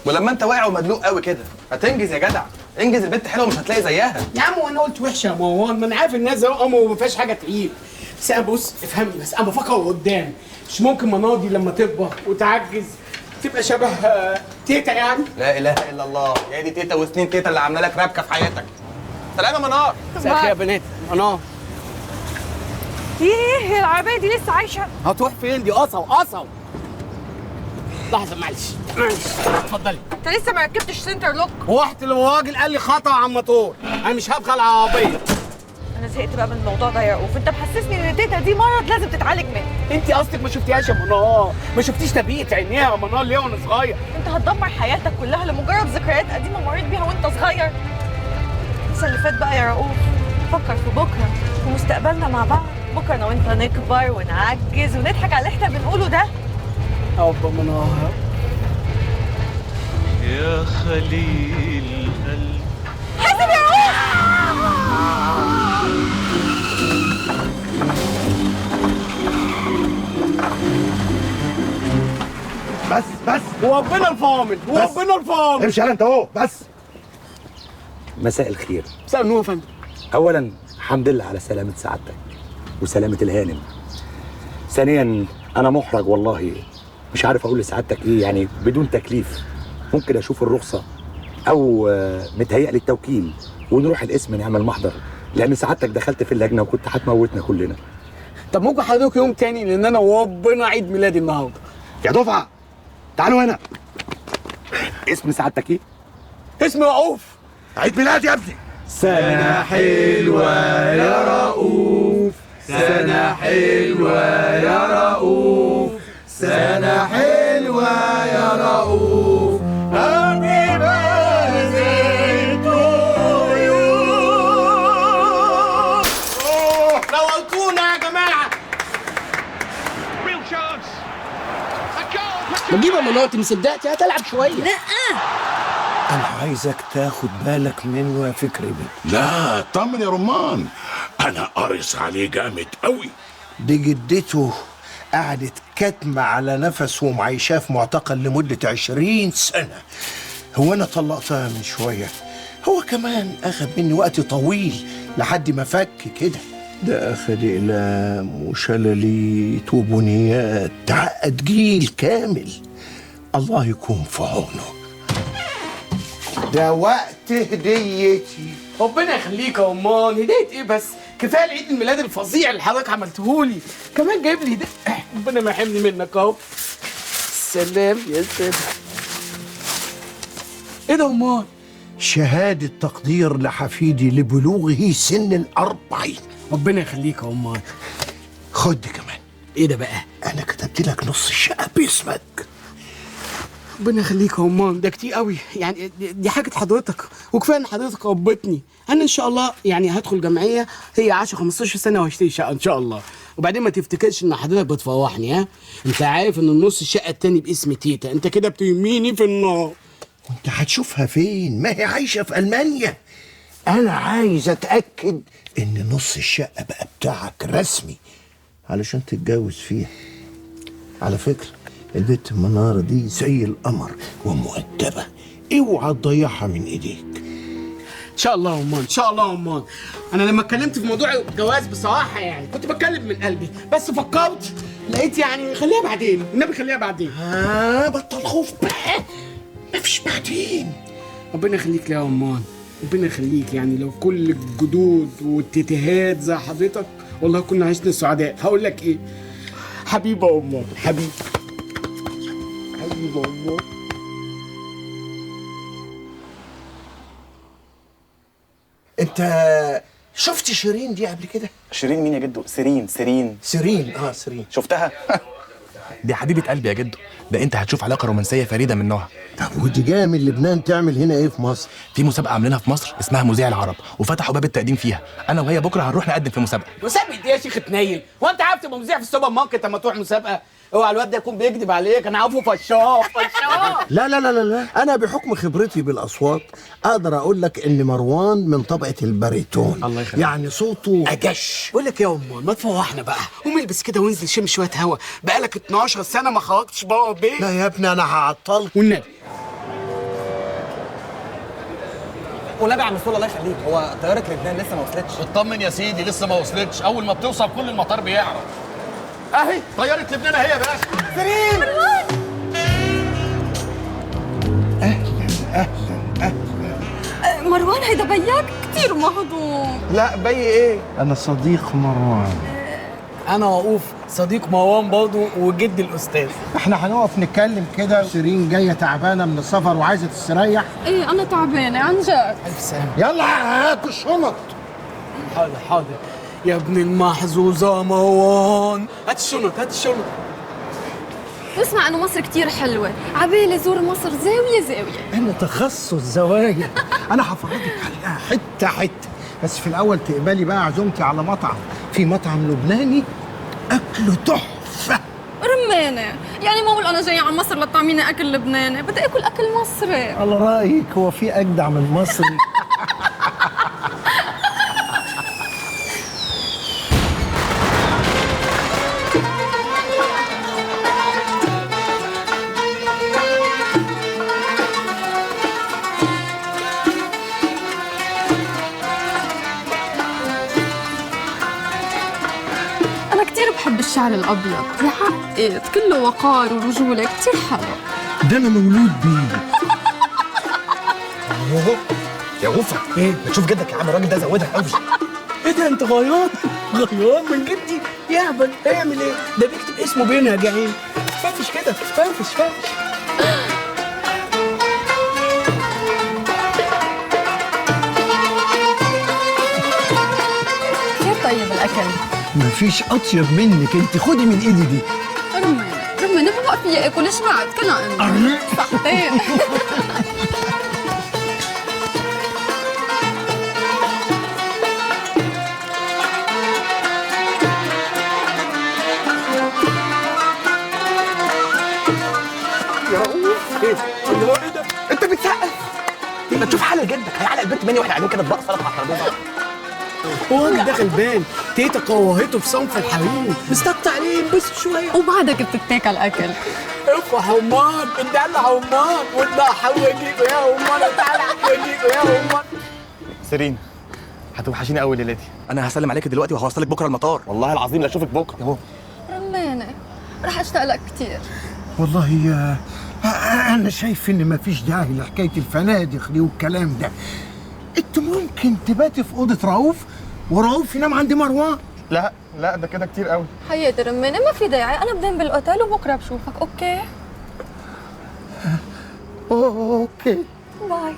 ولما انت واقع ومدلوق قوي كده هتنجز يا جدع. انجز، البنت حلوه مش هتلاقي زيها. يا عم وانا قلت وحشه يا مروان؟ ما انا عارف الناس زي امه وما فيهاش حاجه تعيب. بس انا بص افهمني، بس انا بفكر قدام. مش ممكن مناضي لما تكبر وتعجز تبقى شبه تيتا يعني؟ لا اله الا الله، هي دي تيتا وسنين تيتا اللي عامله لك ربكه في حياتك. سلام يا منار. مساء الخير يا بنات. منار ايه هي العربيه دي لسه عايشه؟ هتروح فين؟ دي قصو قصو. لحظه معلش اتفضلي. انت لسه ما ركبتش سنتر لوك؟ رحت للراجل قال لي خطأ على الموتور، انا مش هدخل العربيه. انا زهقت بقى من الموضوع ده يا رؤوف، انت محسسني ان تيتا دي مرض لازم تتعالج منه. انت قصدك ما شفتيهاش يا منار؟ ما شفتيش تبيت عينيها يا منار ليه وانا صغير؟ انت هتدمر حياتك كلها لمجرد ذكريات قديمه مريت بيها وانت صغير. انسى اللي فات بقى يا رؤوف، فكر في بكره، في مستقبلنا مع بعض. بكره انا وانت نكبر ونعجز ونضحك على اللي احنا بنقوله ده. أوبا منار يا خليل قلبي. حاسب يا رؤوف. بس وربنا الفاضل وربنا الفاضل. امشي يلا انت اهو بس. مساء الخير. مساء النور يا فندم. اولا الحمد لله على سلامه سعادتك وسلامه الهانم. ثانيا انا محرج والله، مش عارف اقول لسعادتك ايه، يعني بدون تكليف ممكن اشوف الرخصه او متهيألي التوكيل ونروح القسم نعمل محضر، لان سعادتك دخلت في اللجنه وكنت هتموتنا كلنا. طب ممكن حضرتك يوم تاني، لان انا وربنا عيد ميلادي النهارده. يا دفعه تعالوا هنا. اسم سعادتك ايه؟ اسمي رؤوف. عيد ميلاد يا ابني. سنة حلوة يا رؤوف، سنة حلوة يا رؤوف، سنة حلوة يا رؤوف. Happy birthday to you. نورتونا يا جماعه. بجيب مناطي مصدقتي هتلعب شويه. لا أنا عايزك تاخد بالك منه يا فكري بيه. لا طمن يا رمان، انا قارص عليه جامد قوي. دي جدته قعدت كاتمة على نفسه ومعيشاه في معتقل لمدة 20 سنة. هو أنا طلقتها من شوية، هو كمان أخذ مني وقت طويل لحد ما فك كده. ده أخذ إقلام وشلاليت وبنيات، تعقد جيل كامل. الله يكون في عونه. ده وقت هديتي. ربنا يخليك يا امان. هديه ايه بس؟ كفايه العيد الميلاد الفظيع اللي حضرتك عملتهولي، كمان جايب لي هديه. ربنا ما يحرمني منك اهو. سلام يا سلام. ايه ده يا امان؟ شهادة تقدير لحفيدي لبلوغه سن ال40. ربنا يخليك يا امان. خد كمان. ايه ده بقى؟ أنا كتبت لك نص الشقة باسمك. ربنا يخليك يا امان، ده كتير قوي يعني. دي حاجه حضرتك، وكفايه ان حضرتك ربتني. انا ان شاء الله يعني هدخل جمعيه هي 10 15 سنه وهشتري شقه ان شاء الله. وبعدين ما تفتكرش ان حضرتك بتفرحني، ها؟ انت عارف ان النص الشقه التاني باسم تيتا، انت كده بترميني في النار. وانت هتشوفها فين؟ ما هي عايشة في ألمانيا. أنا عايز أتأكد إن نص الشقة بقى بتاعك رسمي علشان تتجوز فيها. على فكرة البت منارة دي زي القمر ومؤدبة، اوعى تضيعها من ايديك. ان شاء الله يا امان، ان شاء الله يا امان. انا لما اتكلمت في موضوع الجواز بصراحه يعني كنت بتكلم من قلبي، بس فكرت لقيت يعني خليها بعدين، النبي خليها بعدين. بطل خوف بقى، مفيش بعدين. ربنا يخليك يا امان، ربنا يخليك. يعني لو كل الجدود والتتهات زي حضرتك والله كنا عشنا سعداء. هقول لك ايه؟ حبيبه يا امان، حبيبي حبيبه يا امان. انت شفت شيرين دي قبل كده؟ شيرين مين يا جدو؟ سيرين. سيرين. سيرين شفتها؟ دي حبيبة قلبي يا جدو، ده انت هتشوف علاقة رومانسية فريدة من نوعها. طب ودي جايه من لبنان تعمل هنا ايه في مصر؟ في مسابقة عاملينها في مصر اسمها مذيع العرب، وفتحوا باب التقديم فيها. انا وهي بكرة هنروح نقدم في مسابقة. مسابقه ايه يا شيخ تنيل؟ هو انت عارف تبقى مذيع في السوبر ماركت اما تروح مسابقه؟ اوعى الواد ده يكون بيكذب عليك، انا عارفه فشاف. لا لا لا لا لا، انا بحكم خبرتي بالاصوات اقدر اقول لك ان مروان من طبقه الباريتون. الله يخليك. يعني صوته اجش. بقول لك يا امان ما تفوحنا بقى، قوم البس كده وانزل شم شويه هوا، بقالك 12 سنه ما خرجتش بره البيت. لا يا ابني انا هعطلك. والنبي ونبي عم مسؤول الله يخليك، هو طياره لبنان لسه ما وصلتش. اطمن يا سيدي، لسه ما وصلتش، اول ما بتوصل كل المطار بيعرف. اهي طياره لبنان اهي يا باشا. سليم مروان هيدا بياك كتير مهضوم. لا بي ايه؟ انا صديق مروان. انا وقوف صديق مروان برضه وجد الاستاذ. احنا هنقف نتكلم كده. شيرين جايه تعبانه من السفر وعايزه تستريح. ايه انا تعبانه عن جد. الف سلامه. يلا هاتوا الشنط. حاضر يا ابن المحظوظه مروان، هات الشنط هات الشنط. بسمع انه مصر كتير حلوه، عبالي زور مصر زاويه زاويه. انا تخصص زوايا، انا هفرجك عليها حته حته، بس في الاول تقبلي بقى عزومتي على مطعم، في مطعم لبناني اكله تحفه. رمانه، يعني ما اقول انا جايه على مصر لتطعميني اكل لبناني، بدي اكل اكل مصري. على رايك هو في اجدع من مصري؟ بحب الشعر الابيض، يعقد كله وقار ورجوله، كتير حلو. ده انا مولود بيه. يا غوفة ايه؟ بتشوف جدك يا عم، الراجل ده زودها قوي. ايه ده انت غيران من جدي؟ يهبل هيعمل ايه؟ ده بيكتب اسمه بينها جعين. فرفش كده فرفش. كتير طيب الاكل. مفيش اطيب منك انت، خدي من ايدي دي. رمانه ما بقى فيي اكل، شبعت كلها انت. صحتين. يا رؤوف ايه؟ الله ايه ده؟ انت بتسقف؟ ما تشوف حل جدك، هيعلق البنت مني واحنا قاعدين كده بقى سلطه على الترابيزه. هو ده غلبان، تيتا قوهته في صنف الحريم، مستقطع عليه بس شويه. وبعدك بتتاكل اكل. افرح يا عمان، ادلع يا عمان، واطلع حوجيكوا يا عمان، وتعالى حوجيكوا يا عمان. سيرين هتوحشيني قوي ليلتي. انا هسلم عليك دلوقتي وهوصلك بكره المطار. والله العظيم لا اشوفك بكره. يابا رمانه رح اشتاق لك كتير. والله انا شايف ان مفيش داعي لحكايه الفنادق دي والكلام ده. انت ممكن تباتي في اوضه رؤوف ورؤوف ينام عند مروان. لا ده كده كتير قوي. حياتي رمانه ما في داعي، انا بنام بالاوتيل وبكره بشوفك. اوكي اوكي باي.